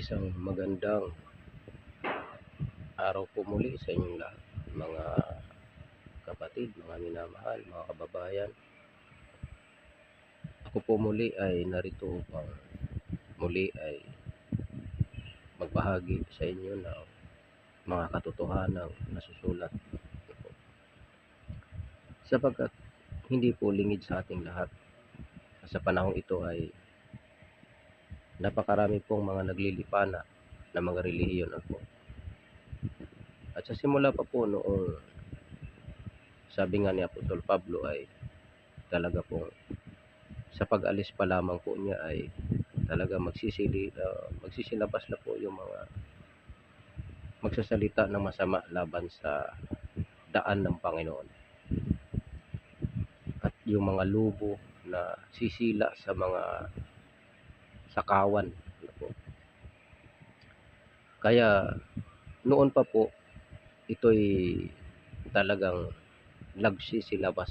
Isang magandang araw po muli sa inyong lahat, mga kapatid, mga minamahal, mga kababayan. Ako po muli ay narito upang muli ay magbahagi sa inyo ng mga katotohanang nasusulat, sapagkat hindi po lingid sa ating lahat. Sa panahong ito ay napakarami pong mga naglilipana na mga relihiyon po. At sa simula pa po noong sabi nga ni Apostol Pablo ay talaga pong sa pag-alis pa lamang po niya ay talaga magsisilabas na po yung mga magsasalita ng masama laban sa daan ng Panginoon. At yung mga lubo na sisila sa mga sakawan. Kaya noon pa po ito'y talagang nagsisilabas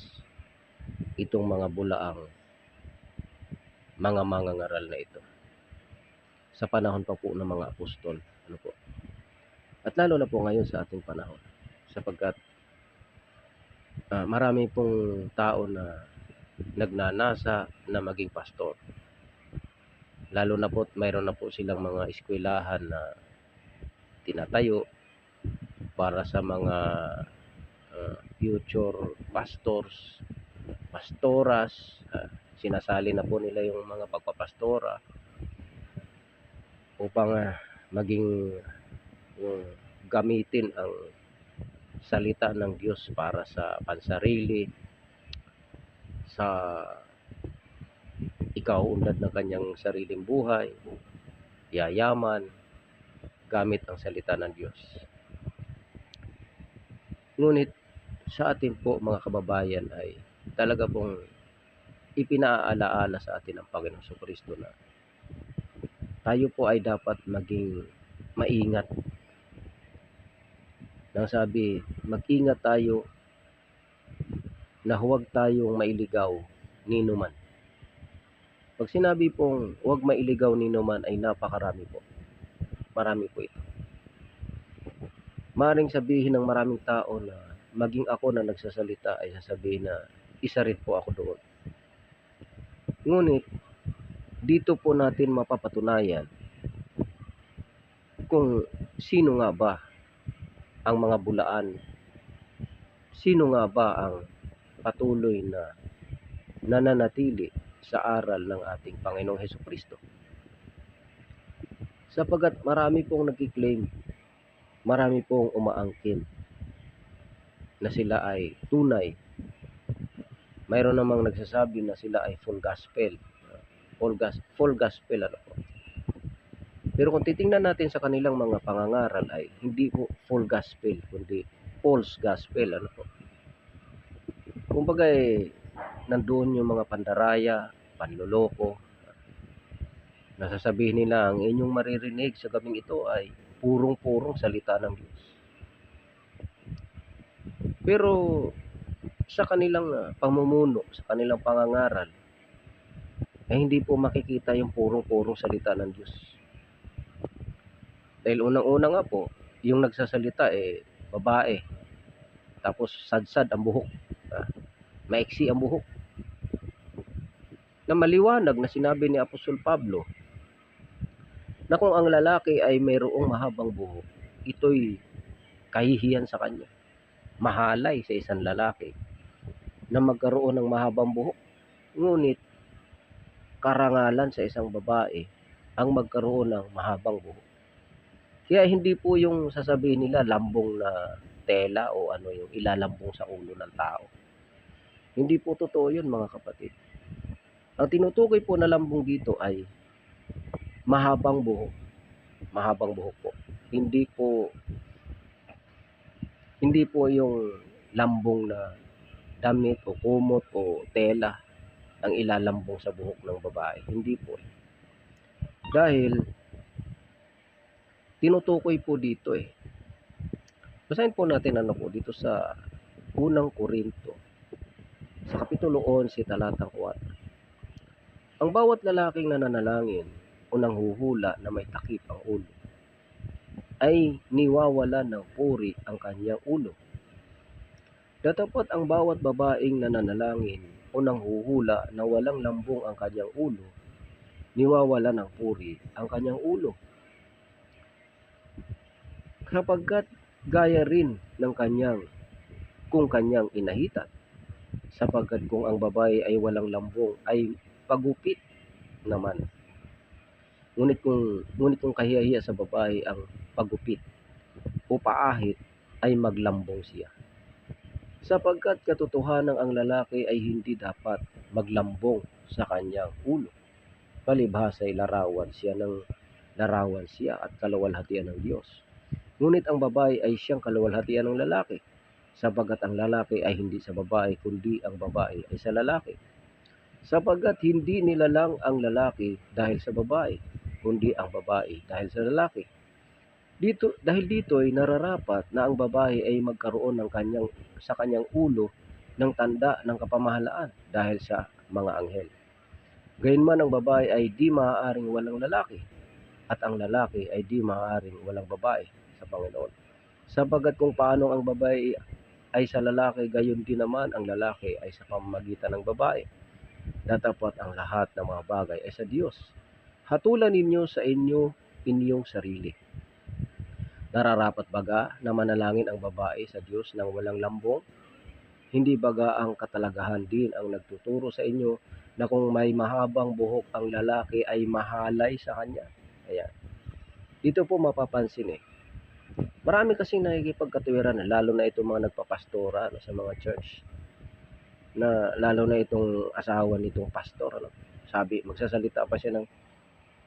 itong mga bulaang mga mangangaral na ito sa panahon pa po ng mga apostol. At lalo na po ngayon sa ating panahon, sapagkat marami pong tao na nagnanasa na maging pastor. Lalo na po mayroon na po silang mga eskwelahan na tinatayo para sa mga future pastors, pastoras. Sinasali na po nila yung mga pagpapastora upang maging gamitin ang salita ng Diyos para sa pansarili, sa ikaunlad ng kanyang sariling buhay, yayaman, gamit ang salita ng Diyos. Ngunit sa atin po mga kababayan ay talaga pong ipinaalaala sa atin ng Panginoong Jesucristo na tayo po ay dapat maging maingat. Nang sabi, mag-ingat tayo na huwag tayong mailigaw ninuman. Pag sinabi pong huwag mailigaw ninuman ay napakarami po. Marami po ito. Maring sabihin ng maraming tao na maging ako na nagsasalita ay sasabihin na isa rin po ako doon. Ngunit dito po natin mapapatunayan kung sino nga ba ang mga bulaan, sino nga ba ang patuloy na nananatili sa aral ng ating Panginoong Jesucristo. Sapagat marami pong nagkiklaim, marami pong umaangkin na sila ay tunay. Mayroon namang nagsasabi na sila ay full gospel. Full gospel po. Pero kung titingnan natin sa kanilang mga pangangaral ay hindi po full gospel, kundi false gospel po. Kumbaga nandoon yung mga pandaraya, panloloko. Nasasabihin nila ang inyong maririnig sa gabing ito ay purong-purong salita ng Diyos. Pero sa kanilang pamumuno, sa kanilang pangangaral, ay hindi po makikita yung purong-purong salita ng Diyos. Dahil unang-una nga po, yung nagsasalita babae. Tapos sadsad ang buhok. Maiksi ang buhok. Na maliwanag na sinabi ni Apostol Pablo na kung ang lalaki ay mayroong mahabang buhok, ito'y kahihiyan sa kanya. Mahalay sa isang lalaki na magkaroon ng mahabang buhok. Ngunit karangalan sa isang babae ang magkaroon ng mahabang buhok. Kaya hindi po yung sasabihin nila lambong na tela o ano yung ilalambong sa ulo ng tao. Hindi po totoo yun mga kapatid. Ang tinutukoy po na lambong dito ay mahabang buhok. Mahabang buhok po. Hindi po yung lambong na damit o kumot o tela ang ilalambong sa buhok ng babae. Hindi po. Dahil tinutukoy po dito Basahin po natin dito sa unang Korinto sa kapitulo 11 talatang 4. Ang bawat lalaking nananalangin o nanghuhula na may takip ang ulo, ay niwawala ng puri ang kanyang ulo. Datapot ang bawat babaeng nananalangin o nanghuhula na walang lambong ang kanyang ulo, niwawala ng puri ang kanyang ulo. Sapagkat gaya rin ng kung kanyang inahitan, sapagkat kung ang babae ay walang lambong ay pagupit naman. Ngunit kung kahiya-hiya sa babae ang pagupit o paahit, ay maglambong siya. Sapagkat katotohanan ang lalaki ay hindi dapat maglambong sa kanyang ulo, palibhas ay larawan siya at kaluwalhatian ng Diyos. Ngunit ang babae ay siyang kaluwalhatian ng lalaki, sapagkat ang lalaki ay hindi sa babae, kundi ang babae ay sa lalaki. Sapagkat hindi nilalang ang lalaki dahil sa babae, kundi ang babae dahil sa lalaki. Dahil dito ay nararapat na ang babae ay magkaroon sa kanyang ulo ng tanda ng kapamahalaan dahil sa mga anghel. Gayunman ang babae ay di maaaring walang lalaki, at ang lalaki ay di maaaring walang babae sa Panginoon. Sapagkat kung paano ang babae ay sa lalaki, gayon din naman ang lalaki ay sa pamamagitan ng babae. Datapot ang lahat ng mga bagay ay sa Diyos. Hatulan ninyo sa inyong sarili. Nararapat baga na manalangin ang babae sa Diyos nang walang lambong? Hindi baga ang katalagahan din ang nagtuturo sa inyo na kung may mahabang buhok ang lalaki ay mahalay sa kanya? Ayan. Dito po mapapansin marami kasing nakikipagkatuwiran, lalo na itong mga nagpapastora sa mga church, na lalo na itong asawa nitong pastor, sabi, magsasalita pa siya ng,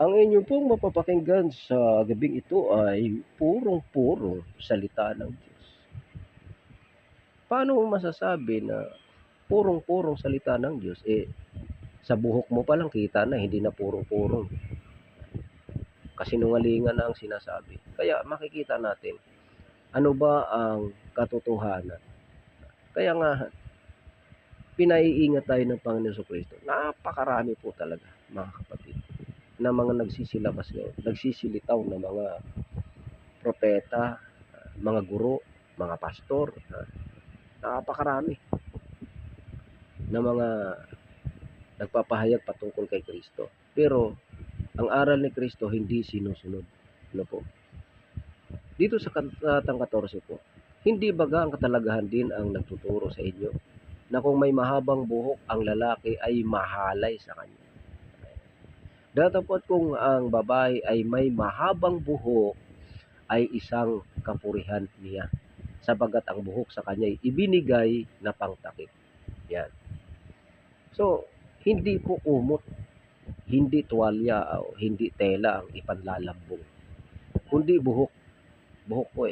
ang inyo pong mapapakinggan sa gabing ito ay purong-purong salita ng Diyos. Paano mo masasabi na purong-purong salita ng Diyos? Sa buhok mo palang kita na hindi na purong-purong. Kasinungalingan na ang sinasabi. Kaya makikita natin, ano ba ang katotohanan? Kaya nga, pinaiingat tayo ng Panginoon Jesucristo. Napakarami po talaga, mga kapatid, na mga nagsisilitaw na mga propeta, mga guro, mga pastor, napakarami na mga nagpapahayag patungkol kay Kristo. Pero ang aral ni Kristo hindi sinusunod. Ano po? Dito sa talatang 14 po, hindi baga ang katalagahan din ang nagtuturo sa inyo na kung may mahabang buhok ang lalaki ay mahalay sa kanya? Datapot kung ang babae ay may mahabang buhok ay isang kapurihan niya, sapagat ang buhok sa kanya ay ibinigay na pangtakip. Yan. So, hindi po kumot, hindi tuwalya o hindi tela ang ipanlalambong, kundi buhok. Buhok po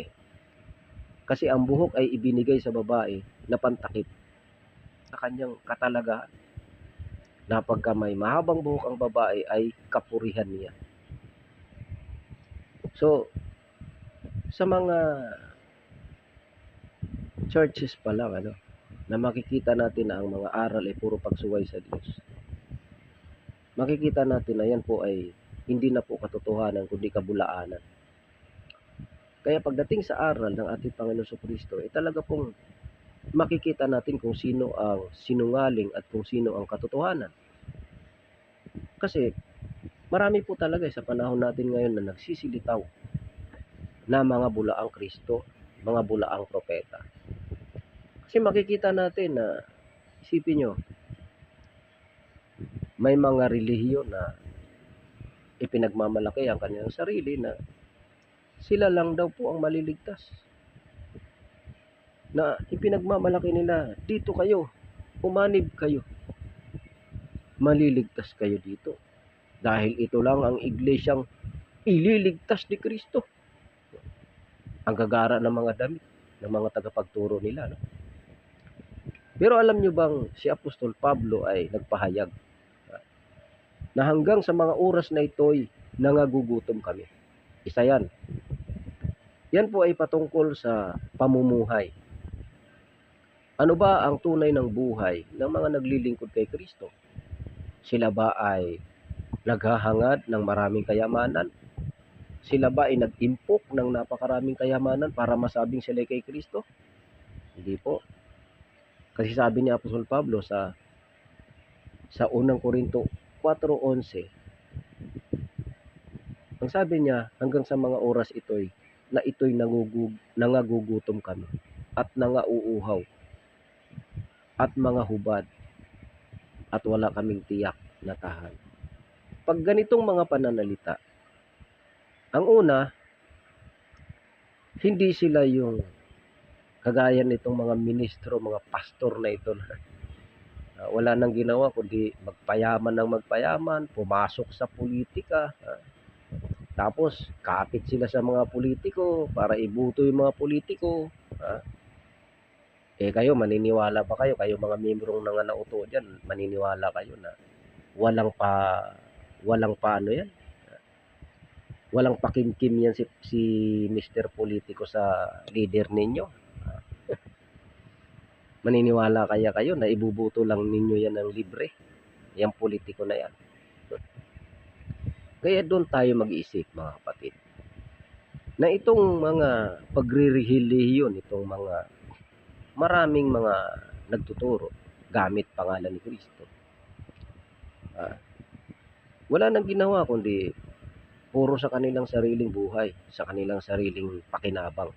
Kasi ang buhok ay ibinigay sa babae na pantakip sa kanyang katalagahan, na pagka may mahabang buhok ang babae ay kapurihan niya. So, sa mga churches pa lang, na makikita natin na ang mga aral ay puro pagsuway sa Diyos, makikita natin na yan po ay hindi na po katotohanan, kundi kabulaanan. Kaya pagdating sa aral ng ating Panginoon Jesucristo, talaga pong makikita natin kung sino ang sinungaling at kung sino ang katotohanan. Kasi marami po talaga sa panahon natin ngayon na nagsisilitaw na mga bulaang Kristo, mga bulaang propeta. Kasi makikita natin na, isipin nyo, may mga relihiyon na ipinagmamalaki ang kanilang sarili na sila lang daw po ang maliligtas. Na ipinagmamalaki nila, dito kayo, umanib kayo, maliligtas kayo dito. Dahil ito lang ang iglesyang ililigtas ni Kristo. Ang gagara ng mga damit, ng mga tagapagturo nila. Pero alam nyo bang si Apostol Pablo ay nagpahayag na hanggang sa mga oras na ito'y nangagugutom kami. Isa yan. Yan po ay patungkol sa pamumuhay. Ano ba ang tunay ng buhay ng mga naglilingkod kay Kristo? Sila ba ay naghahangad ng maraming kayamanan? Sila ba ay nag-impok ng napakaraming kayamanan para masabing sila kay Kristo? Hindi po. Kasi sabi ni Apostol Pablo sa unang Korinto 4:11, ang sabi niya, hanggang sa mga oras ito'y nangagugutom kami at nangauuhaw at mga hubad at wala kaming tiyak na tahan. Pag ganitong mga pananalita, ang una, hindi sila yung kagaya nitong mga ministro, mga pastor na ito na wala nang ginawa kundi magpayaman ng magpayaman, pumasok sa politika, tapos kapit sila sa mga politiko para ibuto yung mga politiko. Kayo, maniniwala ba kayo mga membrong nanganauto dyan, maniniwala kayo na walang pa ano yan, walang pakimkim yan si Mr. Politiko sa leader ninyo? Maniniwala kaya kayo na ibubuto lang ninyo yan ng libre, yung politiko na yan? Kaya doon tayo mag-iisip, mga kapatid, na itong mga pagre-relihiyon, itong mga maraming mga nagtuturo gamit pangalan ni Kristo, wala nang ginawa kundi puro sa kanilang sariling buhay, sa kanilang sariling pakinabang.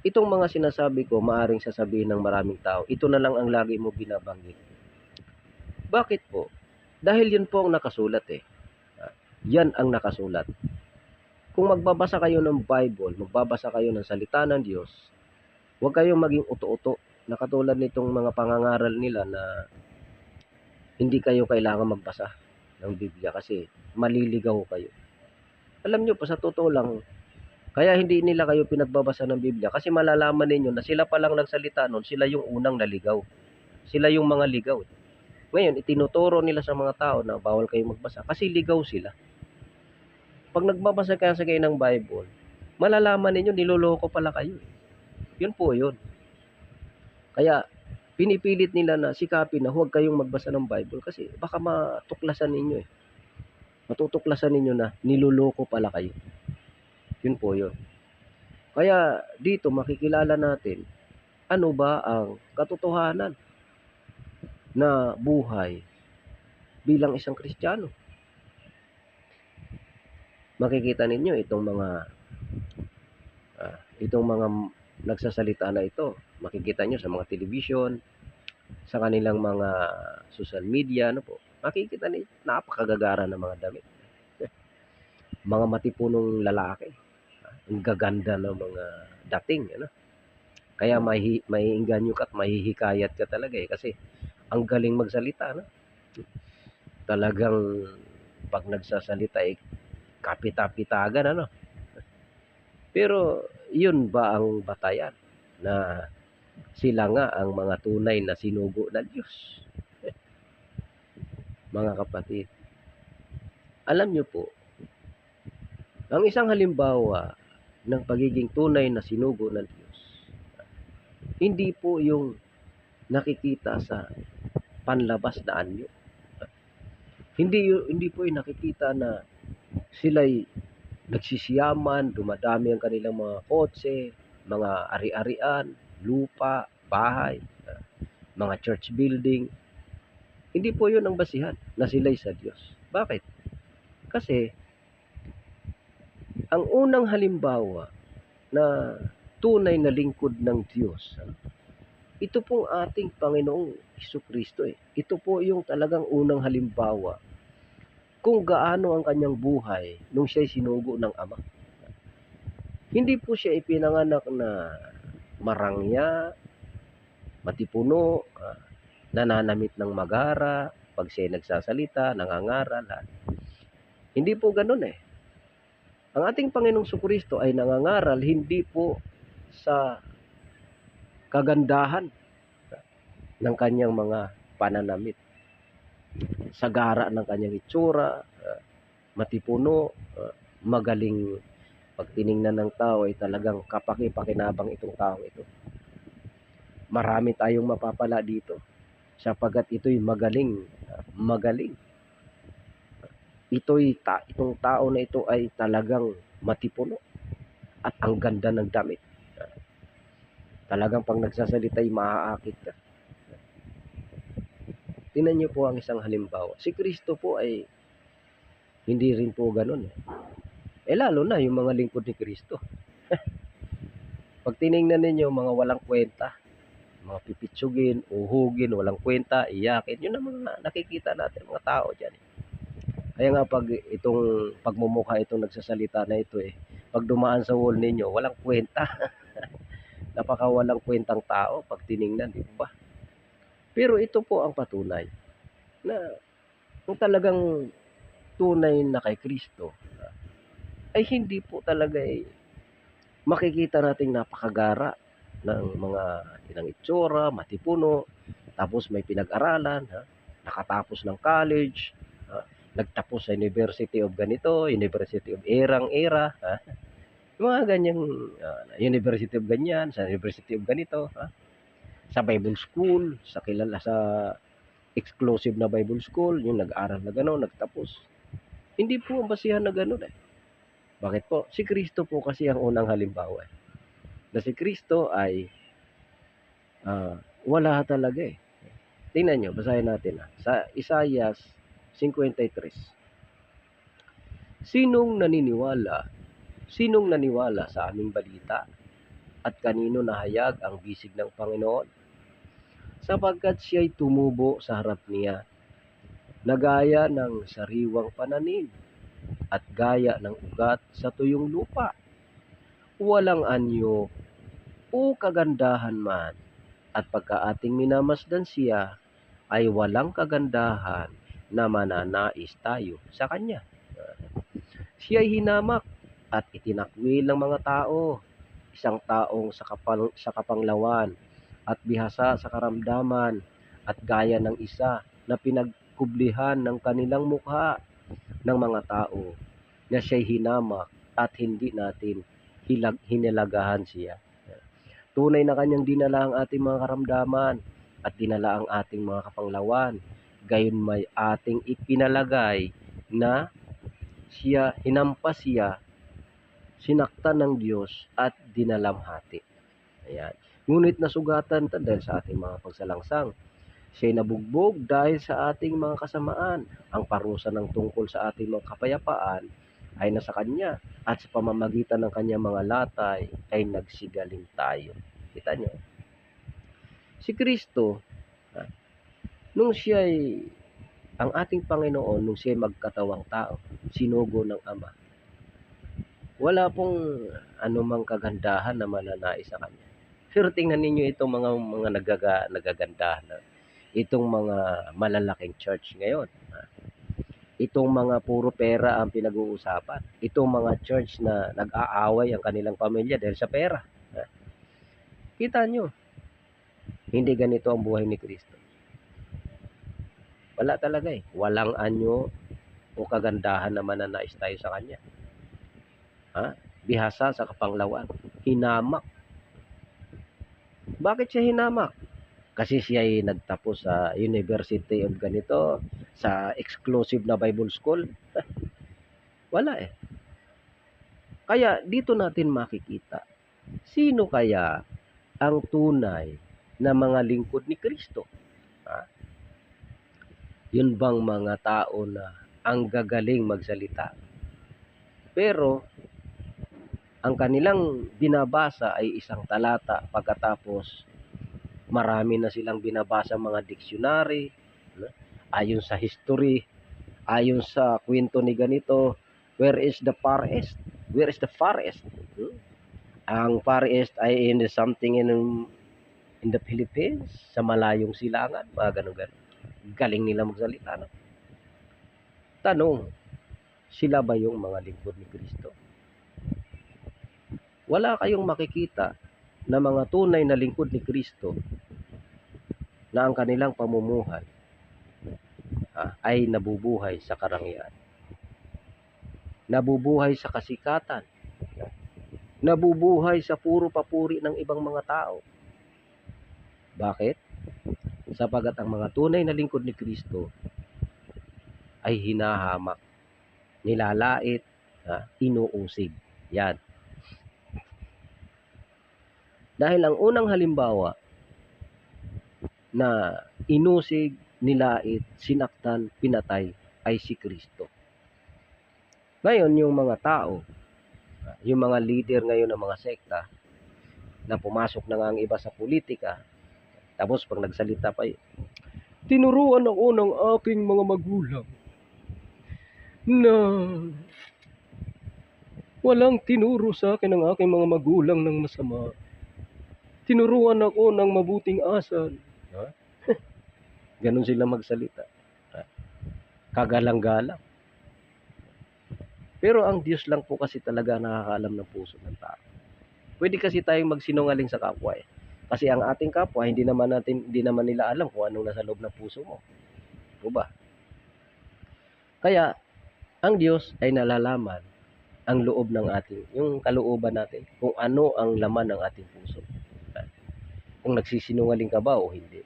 Itong mga sinasabi ko, maaring sasabihin ng maraming tao, ito na lang ang lagi mo binabanggit. Bakit po? Dahil yun po ang nakasulat Yan ang nakasulat. Kung magbabasa kayo ng Bible, magbabasa kayo ng salita ng Diyos, huwag kayong maging uto-uto na katulad nitong mga pangangaral nila na hindi kayo kailangan magbasa ng Biblia kasi maliligaw kayo. Alam nyo pa, sa totoo lang, kaya hindi nila kayo pinagbabasa ng Biblia kasi malalaman ninyo na sila pa lang nagsalita noon, sila yung unang naligaw. Sila yung mga ligaw. Ngayon, itinuturo nila sa mga tao na bawal kayo magbasa kasi ligaw sila. Pag nagbabasa kayo ng Bible, malalaman ninyo niloloko pala kayo. Yun po yun. Kaya pinipilit nila na sikapin na huwag kayong magbasa ng Bible kasi baka matuklasan ninyo matutuklasan ninyo na niloloko pala kayo. Yun po yun. Kaya dito makikilala natin ano ba ang katotohanan na buhay bilang isang Kristiyano. Makikita ninyo itong mga nagsasalita na ito, makikita nyo sa mga television, sa kanilang mga social media, makikita ninyo, napakagagara ng mga damit. Mga matipunong lalaki, ang gaganda ng mga dating, Kaya maiinganyo ka at mahihikayat ka talaga kasi ang galing magsalita, Talagang pag nagsasalita kapita-pitagan, Pero yun ba ang batayan na sila nga ang mga tunay na sinugo ng Diyos? Mga kapatid, alam nyo po, ang isang halimbawa ng pagiging tunay na sinugo ng Diyos, hindi po yung nakikita sa panlabas na anyo. Hindi po yung nakikita na sila'y nagsisiyaman, dumadami ang kanilang mga kotse, mga ari-arian, lupa, bahay, mga church building. Hindi po yun ang basihan na sila'y sa Diyos. Bakit? Kasi ang unang halimbawa na tunay na lingkod ng Diyos, ito pong ating Panginoong Jesucristo. Ito po yung talagang unang halimbawa kung gaano ang kanyang buhay nung siya'y sinugo ng Ama. Hindi po siya ipinanganak na marangya, matipuno, nananamit ng magara, pag siya'y nagsasalita, nangangaral. Hindi po ganun Ang ating Panginoong Jesucristo ay nangangaral hindi po sa kagandahan ng kanyang mga pananamit, sa gara ng kanyang itsura, matipuno, magaling. Pag tiningnan ng tao ay talagang kapaki-pakinabang itong tao ito. Marami tayong mapapala dito sapagkat ito'y magaling. itong tao na ito ay talagang matipuno at ang ganda ng damit. Talagang pag nagsasalita ay maaakit ka. Tingnan niyo po ang isang halimbawa. Si Kristo po ay hindi rin po ganun. Lalo na yung mga lingkod ni Kristo. Pag tiningnan ninyo, mga walang kwenta, mga pipitsugin, uhugin, walang kwenta, iyakin, yun ang mga nakikita natin, mga tao dyan. Kaya nga pag itong pagmumukha itong nagsasalita na ito pag dumaan sa wall ninyo, walang kwenta. Napaka walang kwentang tao pag tiningnan, di ba? Pero ito po ang patunay na kung talagang tunay na kay Kristo, ay hindi po talaga makikita nating napakagara ng mga ilang itsura, matipuno, tapos may pinag-aralan, nakatapos ng college, nagtapos sa University of ganito, University of era, yung mga ganyang University of ganyan, sa University of ganito, sa Bible school, sa kilala sa exclusive na Bible school, yung nag-aral na gano'n, nagtapos. Hindi po ang basihan na gano'n Bakit po? Si Kristo po kasi ang unang halimbawa. Na si Kristo ay wala talaga Tingnan nyo, basahin natin sa Isaiah 53. Sinong naniwala sa aming balita at kanino nahayag ang bisig ng Panginoon? Sapagkat siya'y tumubo sa harap niya, na gaya ng sariwang pananim at gaya ng ugat sa tuyong lupa. Walang anyo o kagandahan man, at pagka ating minamasdan siya, ay walang kagandahan na mananais tayo sa kanya. Siya'y hinamak at itinakwil ng mga tao, isang taong sa kapanglawan at bihasa sa karamdaman, at gaya ng isa na pinagkublihan ng kanilang mukha ng mga tao, na siya'y hinamak at hindi natin hinilagahan siya. Tunay na kanyang dinala ang ating mga karamdaman at dinala ang ating mga kapanglawan. Gayon may ating ipinalagay na hinampas siya, sinaktan ng Diyos at dinalamhati. Ayan. Ngunit nasugatan dahil sa ating mga pagsalangsang. Siya'y nabugbog dahil sa ating mga kasamaan. Ang parusa ng tungkol sa ating mga kapayapaan ay nasa kanya, at sa pamamagitan ng kanyang mga latay ay nagsigaling tayo. Kita nyo? Si Kristo, nung siya'y ang ating Panginoon, nung siya'y magkatawang tao, sinugo ng Ama, wala pong anumang kagandahan na mananais sa kanya. Pero tingnan ninyo itong mga nagagandahan na itong mga malalaking church ngayon. Itong mga puro pera ang pinag-uusapan. Itong mga church na nag-aaway ang kanilang pamilya dahil sa pera. Kita nyo, hindi ganito ang buhay ni Kristo. Wala talaga Walang anyo o kagandahan na mananais tayo sa kanya. Bihasa sa kapanglawan. Hinamak. Bakit siya hinamak? Kasi siya ay nagtapos sa University of ganito, sa exclusive na Bible school. Wala Kaya dito natin makikita, sino kaya ang tunay na mga lingkod ni Kristo? Yun bang mga tao na ang gagaling magsalita, pero ang kanilang binabasa ay isang talata, pagkatapos marami na silang binabasa mga dictionary, ayon sa history, ayon sa kwento ni ganito, where is the Far East? Where is the Far East? Ang Far East ay in something in the Philippines, sa malayong silangan, mga ganun-ganun. Galing nila magsalita. Tanong, sila ba yung mga lingkod ni Kristo? Wala kayong makikita na mga tunay na lingkod ni Kristo na ang kanilang pamumuhay ay nabubuhay sa karangyaan, nabubuhay sa kasikatan, nabubuhay sa puro papuri ng ibang mga tao. Bakit? Sapagat ang mga tunay na lingkod ni Kristo ay hinahamak nilalait, inuusig. Yan. Dahil ang unang halimbawa na inusig, nilait, sinaktan, pinatay ay si Kristo. Ngayon, yung mga tao, yung mga leader ngayon ng mga sekta, na pumasok na nga ang iba sa politika, tapos pag nagsalita pa yun, tinuruan ako ng aking mga magulang na walang tinuro sa akin ng aking mga magulang ng masama. Tinuruan ako ng mabuting asal. Ganon sila magsalita. Kagalang-galang. Pero ang Diyos lang po kasi talaga nakakaalam ng puso ng tao. Pwede kasi tayong magsinungaling sa kapwa eh. Kasi ang ating kapwa, hindi naman nila alam kung anong nasa loob ng puso mo. Diba? Kaya, ang Diyos ay nalalaman ang loob ng ating, yung kalooban natin, kung ano ang laman ng ating puso. Kung nagsisinungaling ka ba o hindi.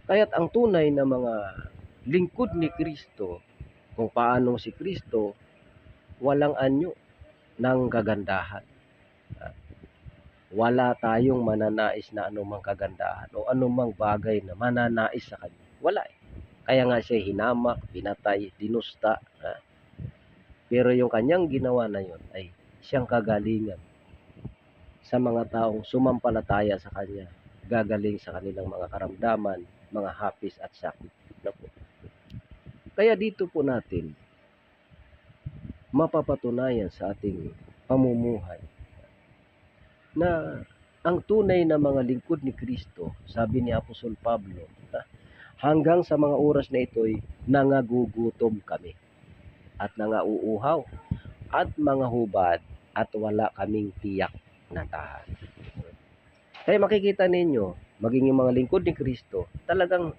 Kaya't ang tunay na mga lingkod ni Kristo, kung paano si Kristo, walang anyo ng kagandahan. Wala tayong mananais na anumang kagandahan o anumang bagay na mananais sa kanya. Wala eh. Kaya nga siya hinamak, pinatay, dinusta. Pero yung kanyang ginawa na yun ay siyang kagalingan sa mga taong sumampalataya sa kanya, gagaling sa kanilang mga karamdaman, mga hapis at sakit. Kaya dito po natin mapapatunayan sa ating pamumuhay na ang tunay na mga lingkod ni Kristo, sabi ni Apostol Pablo, hanggang sa mga oras na ito'y nangagugutom kami at nangauuhaw at mga hubad at wala kaming tiyak na tahan. Kaya makikita ninyo, maging yung mga lingkod ni Kristo, talagang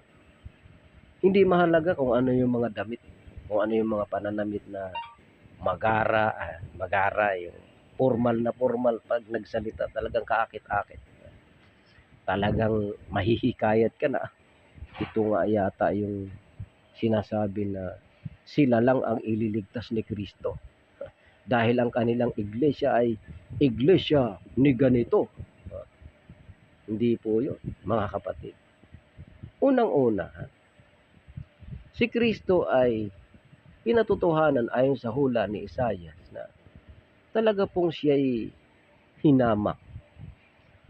hindi mahalaga kung ano yung mga damit, kung ano yung mga pananamit na magara, yung formal pag nagsalita, talagang kaakit-akit. Talagang mahihikayat ka na. Ito nga yata yung sinasabi na sila lang ang ililigtas ni Kristo. Dahil ang kanilang iglesia ay iglesia ni ganito. Hindi po yun, mga kapatid. Unang-una, si Kristo ay pinatutuhanan ayon sa hula ni Isaias na talaga pong siya'y hinamak.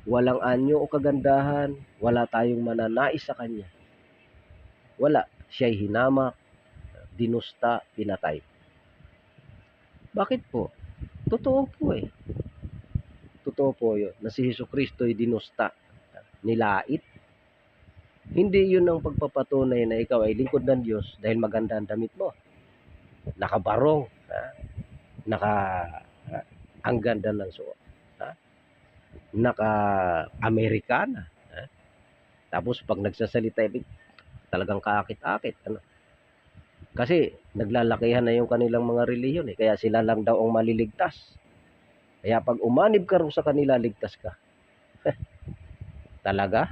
Walang anyo o kagandahan, wala tayong mananais sa kanya. Wala, siya'y hinamak, dinusta, pinatay. Bakit po? Totoo po eh. Totoo po yun, na si Jesucristo ay dinusta, nilait. Hindi yun ang pagpapatunay na ikaw ay lingkod ng Diyos dahil maganda ang damit mo. Nakabarong, ang ganda ng suot, naka-Amerikana, tapos pag nagsasalita, talagang kaakit-akit. Kasi naglalakihan na yung kanilang mga relihiyon eh, kaya sila lang daw ang maliligtas. Kaya pag umanib ka rin sa kanila, ligtas ka. Talaga?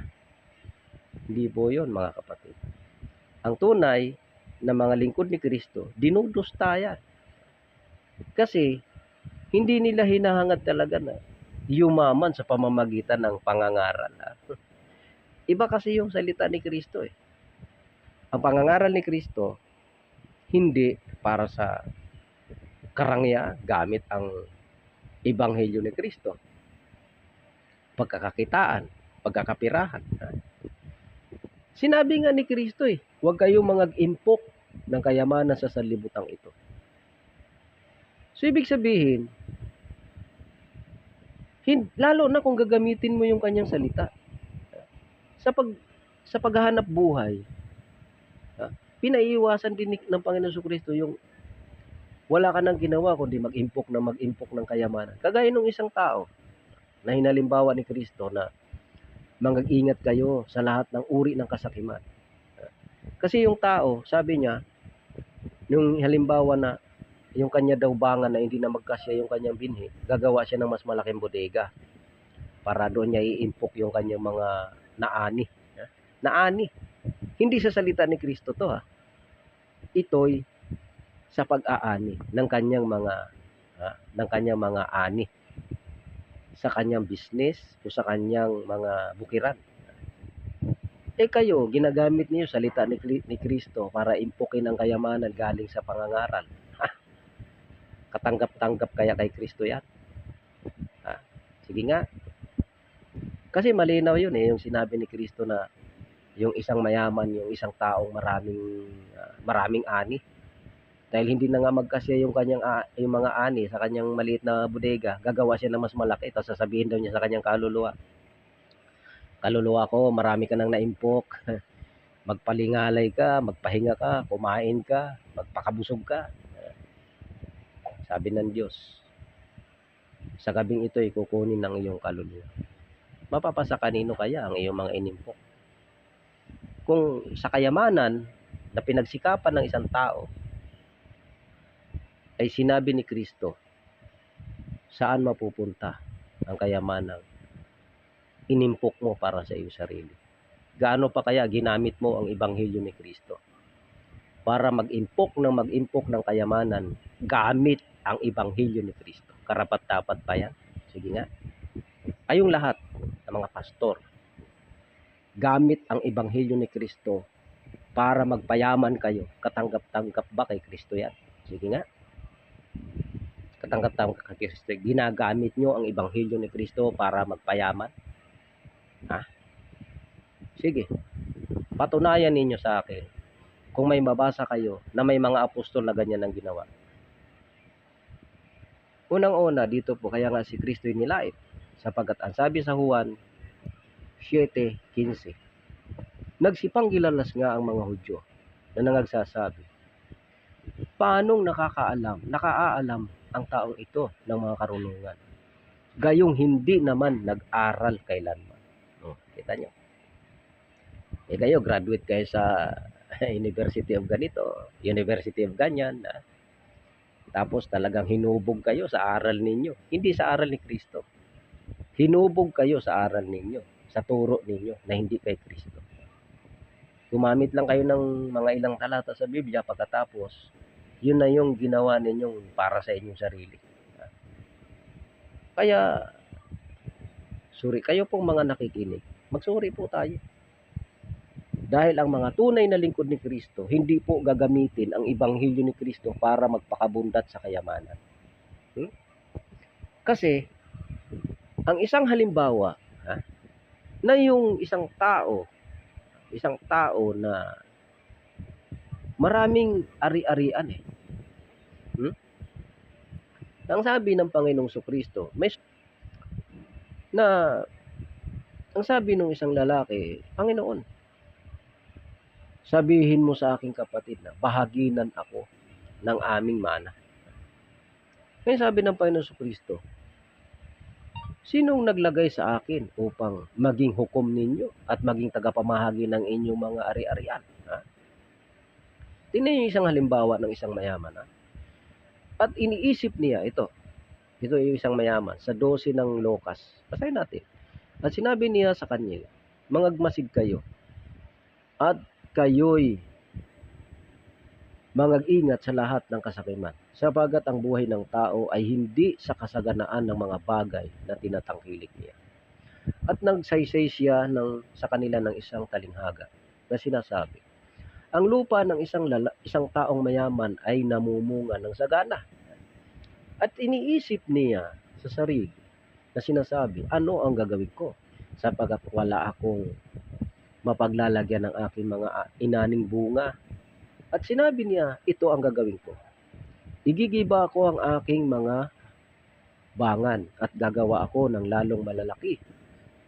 Hindi po yun, mga kapatid. Ang tunay na mga lingkod ni Kristo, dinudusta yan. Kasi hindi nila hinahangad talaga na yumaman sa pamamagitan ng pangangaral. Iba kasi yung salita ni Kristo eh. Ang pangangaral ni Kristo, hindi para sa karangya gamit ang ebanghelyo ni Kristo. Pagkakakitaan, pagkakapirahan. Sinabi nga ni Kristo eh, huwag kayong mag-impok ng kayamanan sa sanlibutan ito. So ibig sabihin, lalo na kung gagamitin mo yung kanyang salita. Sa paghahanap buhay, pinaiiwasan din ng Panginoon Jesucristo yung wala ka nang ginawa kundi mag-impok ng kayamanan. Kagaya ng isang tao na hinalimbawa ni Kristo na mag-ingat kayo sa lahat ng uri ng kasakiman. Kasi yung tao, sabi niya, yung halimbawa na yung kanya daw bangan na hindi na magkasya yung kanyang binhi, gagawa siya ng mas malaking bodega para doon niya i-impok yung kanyang mga naani. Naani. Hindi sa salita ni Kristo to ha. Ito'y sa pag-aani ng kanyang mga ani sa kanyang business o sa kanyang mga bukiran. Kayo, ginagamit niyo salita ni Kristo para impukin ang kayamanan galing sa pangangaral. Katanggap-tanggap kaya kay Kristo yan? Sige nga. Kasi malinaw yun yung sinabi ni Kristo na yung isang mayaman, yung isang taong maraming ani. Dahil hindi na nga magkasya yung yung mga ani sa kanyang maliit na bodega, gagawa siya ng mas malaki, tapos sasabihin daw niya sa kanyang kaluluwa, kaluluwa ko, marami ka nang naimpok. Magpalingalay ka, magpahinga ka, kumain ka, magpakabusog ka. Sabi ng Diyos, sa gabing ito kukunin ng iyong kaluluwa. Mapapasa kanino kaya ang iyong mga inimpok? Kung sa kayamanan na pinagsikapan ng isang tao ay sinabi ni Kristo, saan mapupunta ang kayamanang inimpok mo para sa iyong sarili? Gaano pa kaya ginamit mo ang ebanghelyo ni Kristo para mag-impok ng kayamanan gamit ang ebanghelyo ni Kristo? Karapat-dapat pa yan? Sige nga. Kayong lahat ng mga pastor, gamit ang ebanghelyo ni Kristo para magpayaman kayo. Katanggap-tanggap ba kay Kristo yan? Sige nga. Katanggap-tanggap kay Kristo. Ginagamit nyo ang ebanghelyo ni Kristo para magpayaman? Sige. Patunayan ninyo sa akin kung may mabasa kayo na may mga apostol na ganyan ang ginawa. Unang-una dito po, kaya nga si Kristo inilait, sapagkat ang sabi sa Juan 7:15, nagsipanggilalas nga ang mga Hudyo na nangagsasabi, paanong nakaalam ang taong ito ng mga karunungan, gayong hindi naman nag-aral kailanman. Kita nyo? Kayo, graduate kayo sa University of ganito, University of ganyan, tapos talagang hinubog kayo sa aral ninyo. Hindi sa aral ni Kristo. Hinubog kayo sa aral ninyo, sa turo ninyo na hindi kay Kristo. Gumamit lang kayo ng mga ilang talata sa Biblia, pagkatapos, yun na yung ginawa ninyong para sa inyong sarili. Kaya, suri kayo pong mga nakikinig. Magsuri po tayo. Dahil ang mga tunay na lingkod ni Kristo, hindi po gagamitin ang ebanghelyo ni Kristo para magpakabundat sa kayamanan. Kasi, ang isang halimbawa, na yung isang tao na maraming ari-arian Ang sabi ng Panginoong Kristo, ang sabi ng isang lalaki, Panginoon, sabihin mo sa aking kapatid na bahaginan ako ng aming mana. Kaya sabi ng Panginoong Kristo, sinong naglagay sa akin upang maging hukom ninyo at maging tagapamahagi ng inyong mga ari-arian? Tingnan niyo isang halimbawa ng isang mayaman. At iniisip niya ito yung isang mayaman sa 12 ng Lukas. Basahin natin. At sinabi niya sa kanya, mangagmasid kayo at kayo'y mangag-ingat sa lahat ng kasakiman, sapagat ang buhay ng tao ay hindi sa kasaganaan ng mga bagay na tinatangkilik niya. At nagsaysay siya sa kanila ng isang talinghaga na sinasabi, ang lupa ng isang taong mayaman ay namumunga ng sagana. At iniisip niya sa sarili na sinasabi, ano ang gagawin ko? Sapagat wala akong mapaglalagyan ng aking mga inaning bunga. At sinabi niya, ito ang gagawin ko. Igigiba ko ang aking mga bangan at gagawa ako ng lalong malalaki.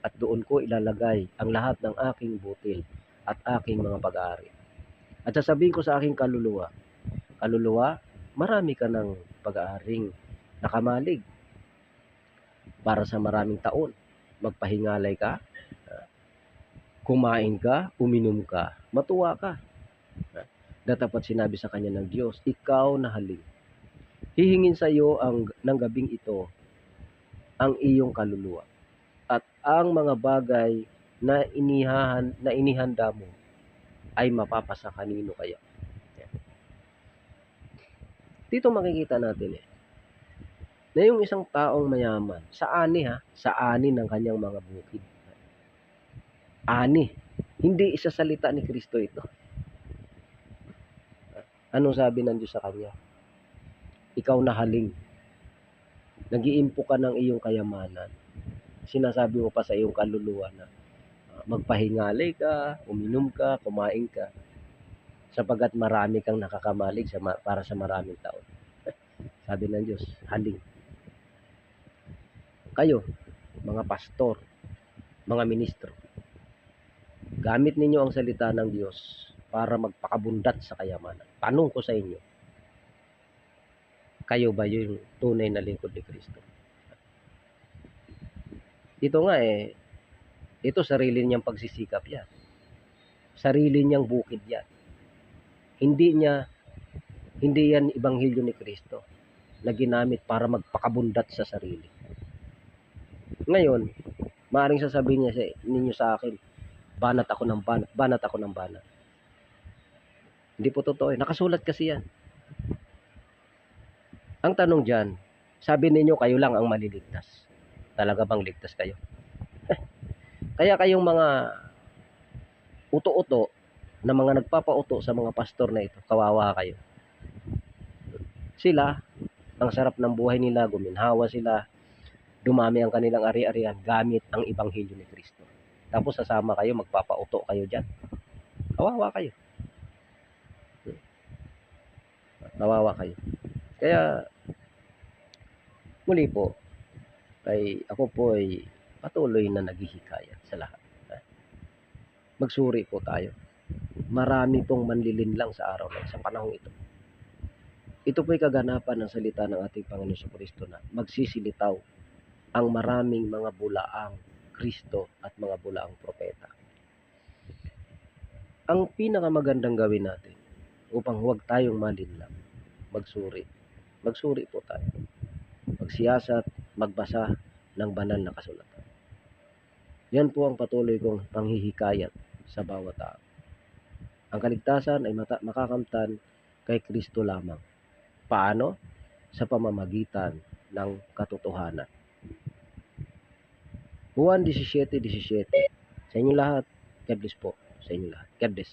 At doon ko ilalagay ang lahat ng aking butil at aking mga pag-aari. At sasabihin ko sa aking kaluluwa, marami ka ng pag-aaring nakamalig para sa maraming taon. Magpahingalay ka, kumain ka, uminom ka, matuwa ka. Datapat sinabi sa kanya ng Diyos, ikaw na halin. Hihingin sa iyo ng gabing ito ang iyong kaluluwa. At ang mga bagay na inihanda mo ay mapapasa kanino kaya? Dito makikita natin na yung isang taong mayaman, sa ani ng kanyang mga bukid. Ani. Hindi isasalita ni Kristo ito. Anong sabi ng Diyos sa kanya? Ikaw na haling. Nag-iimpo ka ng iyong kayamanan. Sinasabi mo pa sa iyong kaluluwa na magpahingalay ka, uminom ka, kumain ka, sapagat marami kang nakakamalig para sa maraming taon. Sabi ng Diyos, haling. Kayo, mga pastor, mga ministro, gamit ninyo ang salita ng Diyos para magpakabundat sa kayamanan. Tanong ko sa inyo, kayo ba yung tunay na lingkod ni Kristo? Ito nga ito sarili niyang pagsisikap yan. Sarili niyang bukid yan. Hindi yan ebanghelyo ni Kristo na ginamit para magpakabundat sa sarili. Ngayon, maaaring sasabihin niya ninyo sa akin, banat ako ng banat. Hindi po totoo. Nakasulat kasi yan. Ang tanong dyan, sabi ninyo kayo lang ang maliligtas. Talaga bang ligtas kayo? Kaya kayong mga uto-uto na mga nagpapauto sa mga pastor na ito, kawawa kayo. Sila, ang sarap ng buhay nila, guminhawa sila, dumami ang kanilang ari-arian gamit ang ebanghelyo ni Kristo. Tapos sasama kayo, magpapauto kayo dyan. Kawawa kayo. Kawawa kayo. Kaya, muli po, ako po ay patuloy na naghihikayat sa lahat. Magsuri po tayo. Marami pong manlilinlang sa araw na sa panahong ito. Ito po'y kaganapan ng salita ng ating Panginoon Kristo na magsisilitaw ang maraming mga bulaang Kristo at mga bulaang propeta. Ang pinakamagandang gawin natin upang huwag tayong malinlang, magsuri. Magsuri po tayo. Magsiyasat, magbasa ng banal na kasulatan. Yan po ang patuloy kong panghihikayat sa bawat tao. Ang kaligtasan ay makakamtan kay Kristo lamang. Paano? Sa pamamagitan ng katotohanan. Juan 17:17. Sa inyo lahat, God bless po. Sa inyo lahat, God bless.